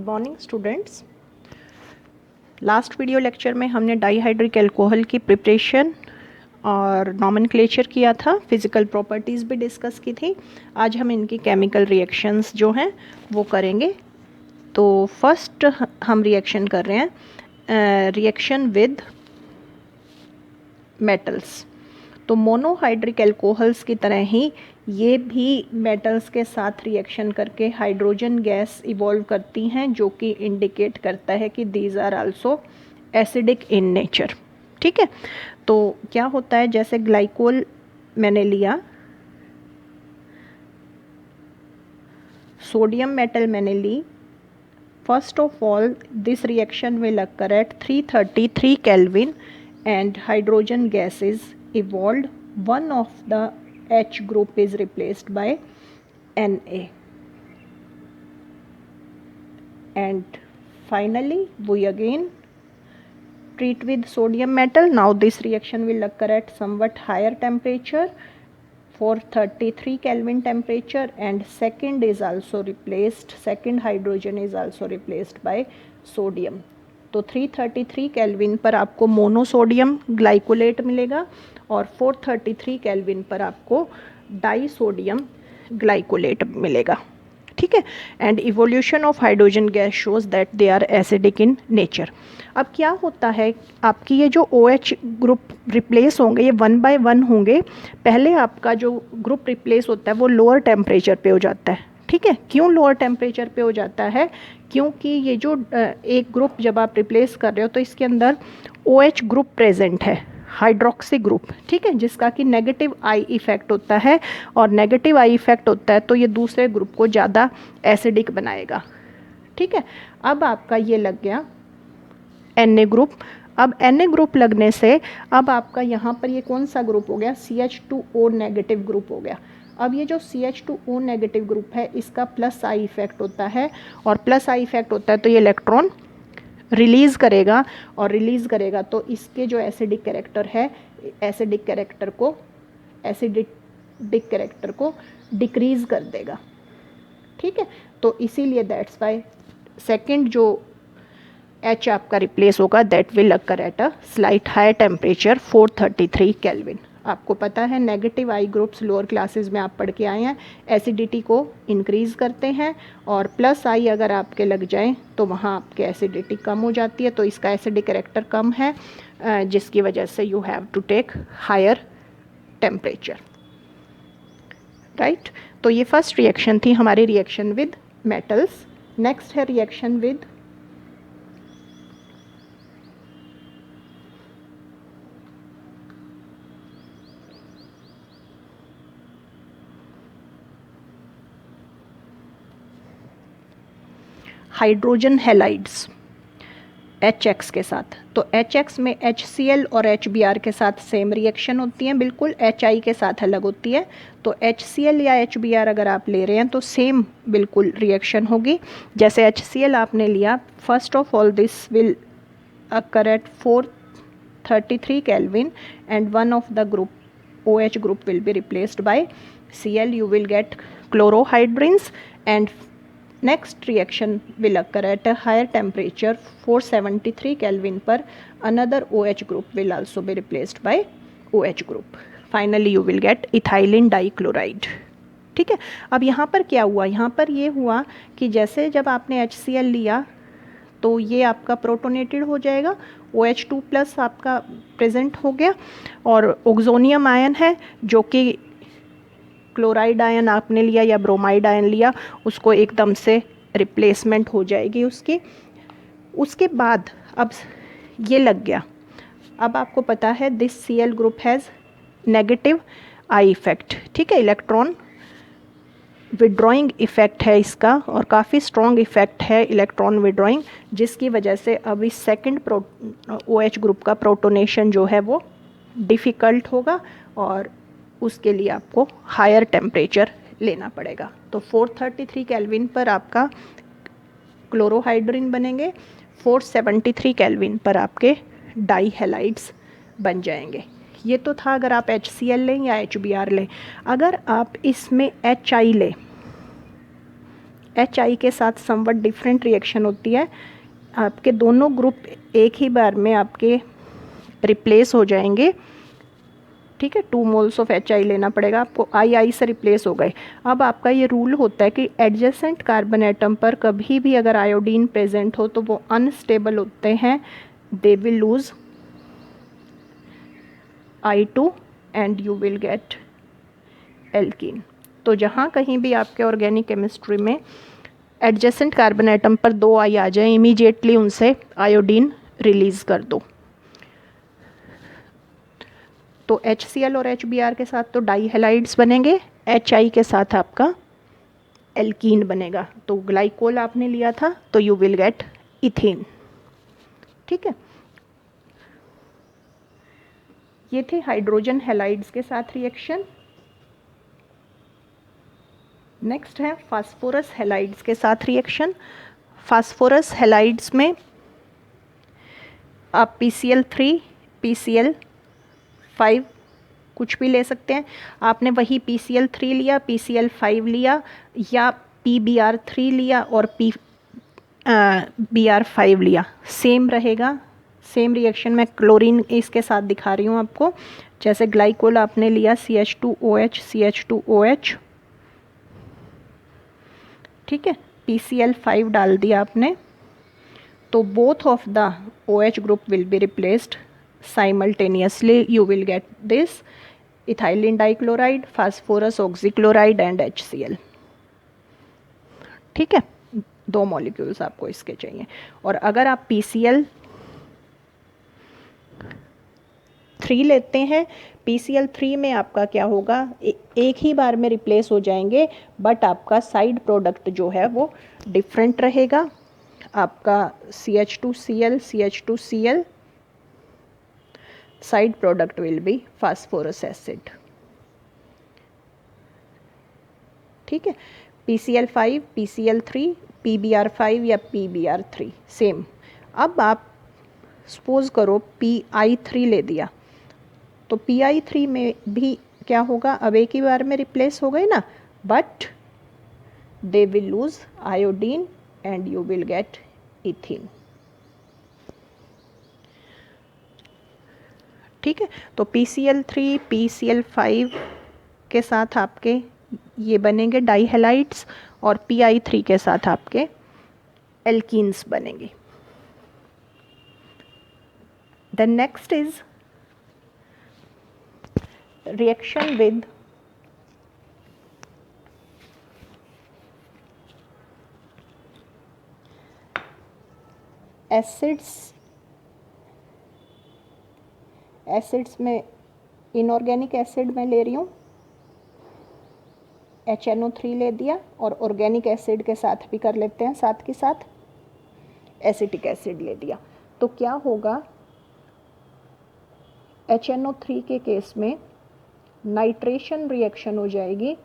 Good morning students. Last video lecture में हमने dihydric alcohol की प्रिपरेशन और नॉमेनक्लेचर किया था, फिज़िकल प्रॉपर्टीज़ भी डिस्कस की थी। आज हम इनकी केमिकल रिएक्शंस जो हैं वो करेंगे। तो फर्स्ट हम रिएक्शन कर रहे हैं रिएक्शन विद मेटल्स। तो मोनोहाइड्रिक अल्कोहल्स की तरह ही ये भी मेटल्स के साथ रिएक्शन करके हाइड्रोजन गैस इवॉल्व करती हैं, जो कि इंडिकेट करता है कि these are also acidic in nature. ठीक है, तो क्या होता है, जैसे ग्लाइकोल मैंने लिया, सोडियम मेटल मैंने ली। First of all this reaction will occur at 333 Kelvin and hydrogen gas is evolved. One of the H group is replaced by Na, and finally we again treat with sodium metal. Now this reaction will occur at somewhat higher temperature, 433 Kelvin temperature, and second is also replaced, second hydrogen is also replaced by sodium. तो 333 kelvin पर आपको monosodium glycolate मिलेगा और 433 kelvin पर आपको disodium glycolate मिलेगा। ठीक है, and evolution of hydrogen gas shows that they are acidic in nature. अब क्या होता है, आपकी ये जो OH ग्रुप रिप्लेस होंगे ये 1 by 1 होंगे। पहले आपका जो ग्रुप रिप्लेस होता है वो लोअर टेम्परेचर पे हो जाता है। ठीक है, क्यों लोअर टेम्परेचर पे हो जाता है? क्योंकि ये जो एक ग्रुप जब आप रिप्लेस कर रहे हो तो इसके अंदर OH ग्रुप प्रेजेंट है, हाइड्रोक्सी ग्रुप। ठीक है, जिसका कि नेगेटिव आई इफेक्ट होता है, और नेगेटिव आई इफेक्ट होता है तो ये दूसरे ग्रुप को ज़्यादा एसिडिक बनाएगा। ठीक है, अब आपका ये लग गया Na ग्रुप। अब Na ग्रुप लगने से अब आपका यहाँ पर ये कौन सा ग्रुप हो गया? CH2O नेगेटिव ग्रुप हो गया। अब ये जो CH2O नेगेटिव ग्रुप है इसका प्लस आई इफेक्ट होता है, और प्लस आई इफेक्ट होता है तो ये इलेक्ट्रॉन रिलीज़ करेगा, और रिलीज़ करेगा तो इसके जो एसिडिक कैरेक्टर है, एसिडिक कैरेक्टर को डिक्रीज़ कर देगा। ठीक है, तो इसीलिए दैट्स वाई सेकंड जो H आपका रिप्लेस होगा that will occur at a slight higher temperature 433 kelvin. आपको पता है negative I groups lower classes में आप पढ़ के आए हैं, एसिडिटी को इंक्रीज़ करते हैं, और प्लस आई अगर आपके लग जाए तो वहाँ आपके एसिडिटी कम हो जाती है। तो इसका एसिडिक कैरेक्टर कम है, जिसकी वजह से you have to take higher temperature. Right, तो ये फर्स्ट रिएक्शन थी हमारी रिएक्शन विद मेटल्स। नेक्स्ट है reaction with hydrogen halides HX के साथ। तो HX में HCl और HBr के साथ सेम रिएक्शन होती है, बिल्कुल HI के साथ अलग होती है। तो HCl या HBr अगर आप ले रहे हैं तो सेम बिल्कुल रिएक्शन होगी। जैसे HCl आपने लिया, first of all this will occur eight 433 Kelvin and one of the group OH group will be replaced by Cl. You will get chlorohydrins, and next reaction will occur at a higher temperature 473 Kelvin पर another OH group will also be replaced by OH group. Finally you will get ethylene dichloride. ठीक है, अब यहाँ पर क्या हुआ? यहाँ पर ये हुआ कि जैसे जब आपने HCl लिया तो ये आपका प्रोटोनेटेड हो जाएगा, OH2 प्लस आपका प्रेजेंट हो गया, और ओक्सोनियम आयन है जो कि क्लोराइड आयन आपने लिया या ब्रोमाइड आयन लिया, उसको एकदम से रिप्लेसमेंट हो जाएगी उसकी। उसके बाद अब ये लग गया। अब आपको पता है this Cl group has negative I effect. ठीक है, इलेक्ट्रॉन विड्रॉइंग इफेक्ट है इसका, और काफ़ी स्ट्रॉन्ग इफेक्ट है इलेक्ट्रॉन विड्रॉइंग, जिसकी वजह से अब इस सेकंड OH ग्रुप का प्रोटोनेशन जो है वो डिफ़िकल्ट होगा, और उसके लिए आपको हायर टेम्परेचर लेना पड़ेगा। तो 433 केल्विन पर आपका क्लोरोहाइड्रिन बनेंगे, 473 केल्विन पर आपके डाईहैलाइड्स बन जाएंगे। ये तो था अगर आप HCl लें या HBr लें। अगर आप इसमें HI लें, HI के साथ समवट डिफरेंट रिएक्शन होती है। आपके दोनों ग्रुप एक ही बार में आपके रिप्लेस हो जाएंगे, ठीक है। 2 मोल्स ऑफ HI लेना पड़ेगा आपको, I से रिप्लेस हो गए। अब आपका ये रूल होता है कि एडजेसेंट कार्बन एटम पर कभी भी अगर आयोडीन प्रेजेंट हो तो वो अनस्टेबल होते हैं, they will lose I2 and you will gate alkene. तो जहाँ कहीं भी आपके ऑर्गेनिक केमिस्ट्री में एडजेसेंट कार्बन एटम पर 2 I आ जाए, इमीडिएटली उनसे आयोडीन रिलीज कर दो। तो HCl और HBr के साथ तो डाई हैलाइड्स बनेंगे, HI के साथ आपका एल्कीन बनेगा। तो ग्लाइकोल आपने लिया था तो यू विल गेट इथेन, ठीक है। ये थे हाइड्रोजन हैलाइड्स के साथ रिएक्शन। नेक्स्ट है फास्फोरस हैलाइड्स के साथ रिएक्शन। फास्फोरस हैलाइड्स में आप PCl3, PCl5 कुछ भी ले सकते हैं। आपने वही PCl3 लिया, PCl5 लिया या PBr3 लिया और BR5 लिया, सेम रहेगा, सेम रिएक्शन। मैं क्लोरीन इसके साथ दिखा रही हूँ आपको। जैसे ग्लाइकोल आपने लिया CH2OH CH2OH, ठीक है, PCl5 डाल दिया आपने, तो both of the OH group will be replaced simultaneously. You will get this ethylene dichloride, phosphorus oxychloride and HCl, ठीक है। 2 मॉलिक्यूल्स आपको इसके चाहिए। और अगर आप PCl3 लेते हैं, PCl3 में आपका क्या होगा, एक ही बार में रिप्लेस हो जाएंगे, बट आपका साइड प्रोडक्ट जो है वो डिफरेंट रहेगा। आपका CH2Cl CH2Cl, side product will be phosphorus acid, ठीक है। PCl5, PCl3, PBr5 या PBr3 सेम। अब आप सपोज करो PI3 ले दिया, तो PI3 में भी क्या होगा, अब एक ही बार में रिप्लेस हो गए ना, but they will lose iodine and you will gate ethene, ठीक है। तो PCl3, PCl5 के साथ आपके ये बनेंगे डाई हैलाइड्स और PI3 के साथ आपके एल्कीन्स बनेंगे। The next is reaction with acids में इनऑर्गेनिक एसिड में ले रही हूँ, HNO3 ले दिया, और ऑर्गेनिक एसिड के साथ भी कर लेते हैं, साथ के साथ एसिटिक एसिड ले दिया। तो क्या होगा, HNO3 के केस में नाइट्रेशन रिएक्शन हो जाएगी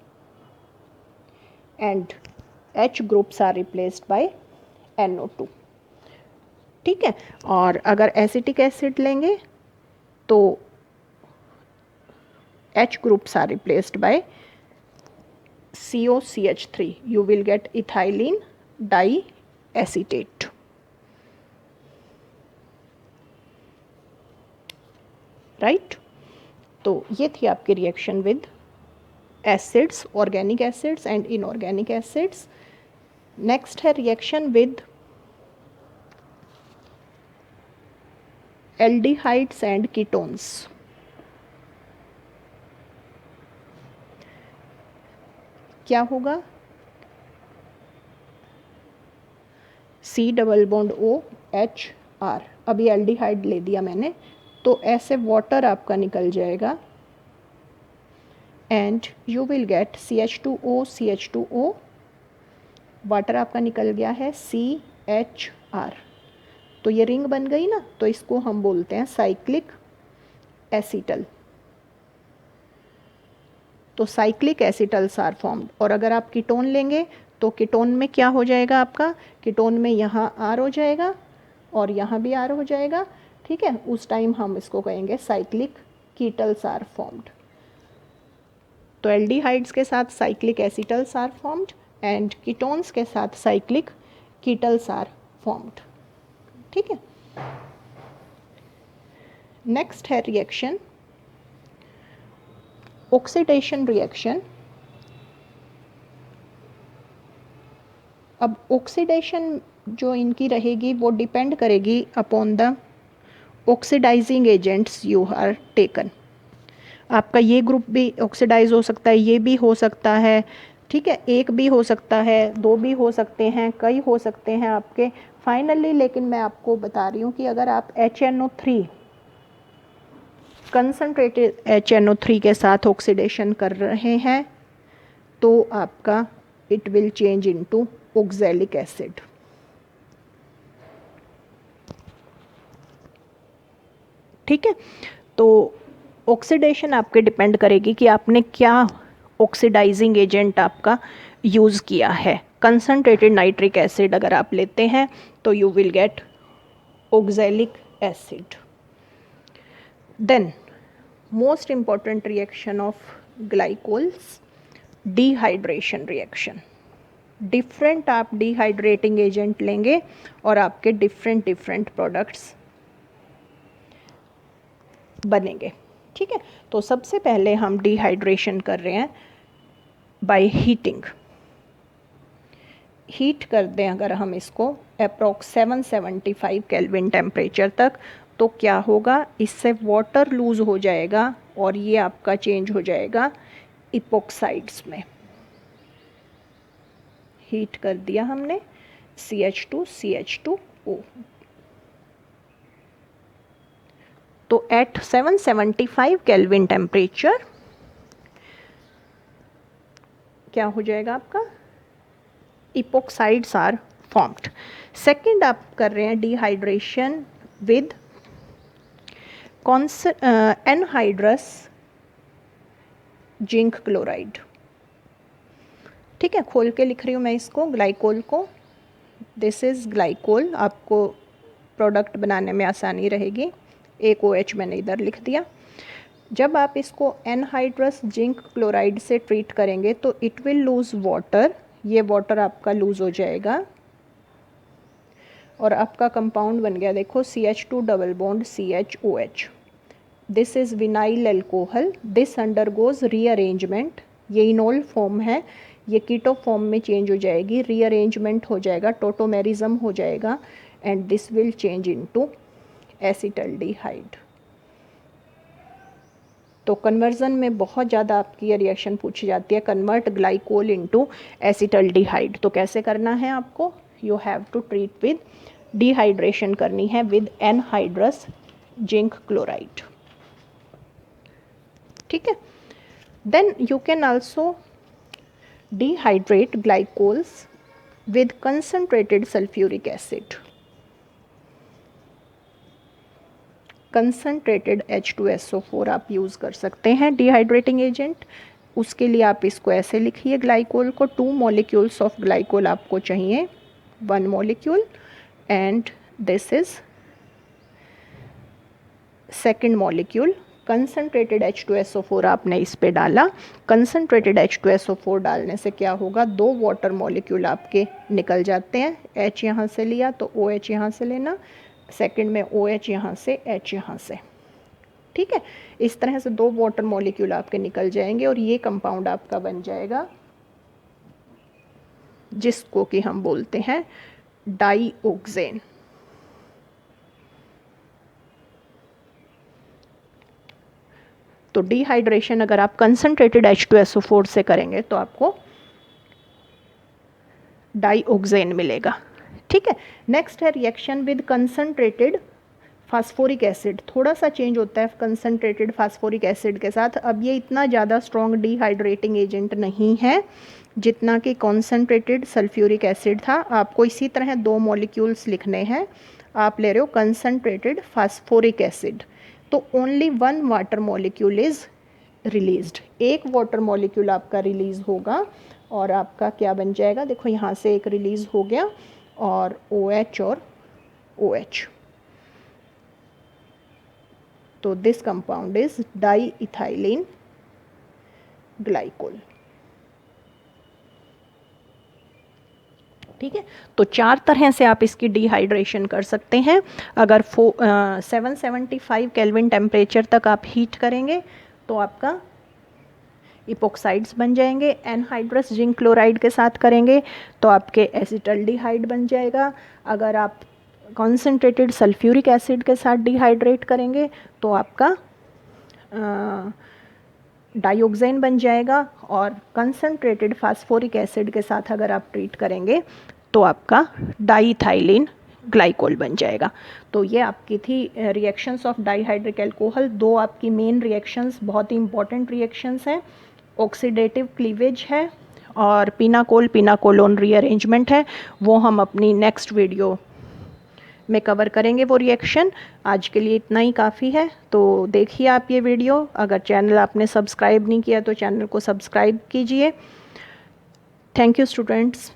and H groups are replaced by NO2, ठीक है। और अगर एसिटिक एसिड लेंगे तो H groups are replaced by COCH3, you will get ethylene diacetate, right. तो ये थी आपकी reaction with acids, organic acids and inorganic acids. Next है reaction with aldehydes and ketones. क्या होगा, C डबल बॉन्ड OHR, अभी एल्डिहाइड ले दिया मैंने, तो ऐसे वाटर आपका निकल जाएगा and you will get CH2O CH2O, water आपका निकल गया है CHR, तो ये रिंग बन गई ना, तो इसको हम बोलते हैं साइक्लिक एसिटल। तो साइक्लिक एसिटल्स आर फॉर्म्ड। और अगर आप कीटोन लेंगे तो कीटोन में क्या हो जाएगा, आपका कीटोन में यहाँ R हो जाएगा और यहाँ भी R हो जाएगा, ठीक है। उस टाइम हम इसको कहेंगे साइक्लिक कीटल्स आर फॉर्म्ड। तो एल्डिहाइड्स के साथ cyclic acetals are formed, and ketones के साथ साइक्लिक कीटल्स आर फॉर्म्ड। ठीक है, नेक्स्ट है रिएक्शन ऑक्सीडेशन रिएक्शन। अब ऑक्सीडेशन जो इनकी रहेगी वो डिपेंड करेगी upon the oxidising agents you are taken. आपका ये ग्रुप भी ऑक्सीडाइज हो सकता है, ये भी हो सकता है, ठीक है, एक भी हो सकता है, दो भी हो सकते हैं, कई हो सकते हैं आपके फाइनली। लेकिन मैं आपको बता रही हूँ कि अगर आप HNO3 कंसनट्रेटेड HNO3 के साथ ऑक्सीडेशन कर रहे हैं तो आपका it will change into oxalic acid. ठीक है, तो ऑक्सीडेशन आपके डिपेंड करेगी कि आपने क्या ऑक्सीडाइजिंग एजेंट आपका यूज़ किया है। कंसनट्रेटेड नाइट्रिक एसिड अगर आप लेते हैं तो you will get oxalic acid. Then most important reaction of glycols, dehydration reaction. Different आप डिहाइड्रेटिंग एजेंट लेंगे और आपके डिफरेंट डिफरेंट प्रोडक्ट्स बनेंगे। ठीक है, तो सबसे पहले हम डिहाइड्रेशन कर रहे हैं बाय हीटिंग। हीट कर दें अगर हम इसको अप्रॉक्स 775 केल्विन टेम्परेचर तक, तो क्या होगा, इससे वाटर लूज़ हो जाएगा और ये आपका चेंज हो जाएगा इपोक्साइड्स में। हीट कर दिया हमने CH2CH2O। तो एट 775 केल्विन टेम्परेचर क्या हो जाएगा आपका, इपोक्साइड्स आर फॉर्म्ड। सेकेंड आप कर रहे हैं dehydration with anhydrous zinc chloride. ठीक है, खोल के लिख रही हूँ मैं इसको, ग्लाइकोल को, दिस इज़ ग्लाइकोल, आपको प्रोडक्ट बनाने में आसानी रहेगी। एक OH मैंने इधर लिख दिया। जब आप इसको एनहाइड्रस जिंक क्लोराइड से ट्रीट करेंगे तो इट विल लूज़ वाटर, ये वाटर आपका लूज़ हो जाएगा और आपका कंपाउंड बन गया, देखो CH2 double bond CHOH। This is vinyl alcohol, this undergoes rearrangement, ये इनोल फॉर्म है, ये कीटो फॉर्म में चेंज हो जाएगी, रीअरेंजमेंट हो जाएगा, टोटोमेरिज्म हो जाएगा and this will change into acetaldehyde. तो कन्वर्जन में बहुत ज़्यादा आपकी ये रिएक्शन पूछी जाती है, कन्वर्ट ग्लाइकोल इनटू एसिटल्डिहाइड। तो कैसे करना है आपको, you have to treat with dehydration करनी है विद एनहाइड्रस जिंक क्लोराइड। ठीक है, then you can also dehydrate glycols with concentrated sulphuric acid. Concentrated H2SO4 आप यूज़ कर सकते हैं डिहाइड्रेटिंग एजेंट। उसके लिए आप इसको ऐसे लिखिए, ग्लाइकोल को 2 मॉलिक्यूल्स ऑफ ग्लाइकोल आपको चाहिए, 1 molecule, and this is second molecule. Concentrated H2SO4 आपने इस पे डाला, कंसनट्रेटेड H2SO4 डालने से क्या होगा, 2 वाटर मॉलिक्यूल आपके निकल जाते हैं। H यहाँ से लिया तो OH यहाँ से लेना, सेकंड में OH यहाँ से, H यहाँ से। ठीक है, इस तरह से 2 वाटर मॉलिक्यूल आपके निकल जाएंगे और ये कंपाउंड आपका बन जाएगा जिसको कि हम बोलते हैं डाईओक्सेन। तो डिहाइड्रेशन अगर आप कंसनट्रेटेड H2SO4 से करेंगे तो आपको डाईओक्सेन मिलेगा। ठीक है, नेक्स्ट है reaction with concentrated phosphoric acid. थोड़ा सा चेंज होता है कंसनट्रेटेड फास्फोरिक एसिड के साथ। अब ये इतना ज़्यादा स्ट्रॉन्ग डिहाइड्रेटिंग एजेंट नहीं है जितना कि कॉन्सनट्रेटेड सल्फ्यूरिक एसिड था। आपको इसी तरह 2 मॉलिक्यूल्स लिखने हैं। आप ले रहे हो कंसनट्रेटेड फास्फोरिक एसिड, तो only 1 water molecule is released, एक वाटर मॉलिक्यूल आपका रिलीज़ होगा और आपका क्या बन जाएगा, देखो यहाँ से एक रिलीज़ हो गया और OH और OH। तो दिस कंपाउंड इज डाईइथाइलिन ग्लाइकोल। ठीक है। तो 4 तरह से आप इसकी डिहाइड्रेशन कर सकते हैं। अगर 775 केल्विन टेम्परेचर तक आप हीट करेंगे तो आपका इपोक्साइड्स बन जाएंगे। एनहाइड्रस जिंक क्लोराइड के साथ करेंगे तो आपके एसिटल्डिहाइड बन जाएगा। अगर आप कॉन्सेंट्रेटेड सल्फ्यूरिक एसिड के साथ डिहाइड्रेट करेंगे तो आपका डाइऑक्सेन बन जाएगा। और कंसनट्रेटेड फास्फोरिक एसिड के साथ अगर आप ट्रीट करेंगे तो आपका डाईथाइलिन ग्लाइकोल बन जाएगा। तो ये आपकी थी रिएक्शंस ऑफ डाइहाइड्रिक एल्कोहल। 2 आपकी मेन रिएक्शंस, बहुत ही इंपॉर्टेंट रिएक्शंस हैं। ऑक्सीडेटिव क्लीवेज है और पिनाकोलोन रीअरेंजमेंट है, वो हम अपनी नेक्स्ट वीडियो में कवर करेंगे वो रिएक्शन। आज के लिए इतना ही काफ़ी है। तो देखिए आप ये वीडियो। अगर चैनल आपने सब्सक्राइब नहीं किया तो चैनल को सब्सक्राइब कीजिए। Thank you students.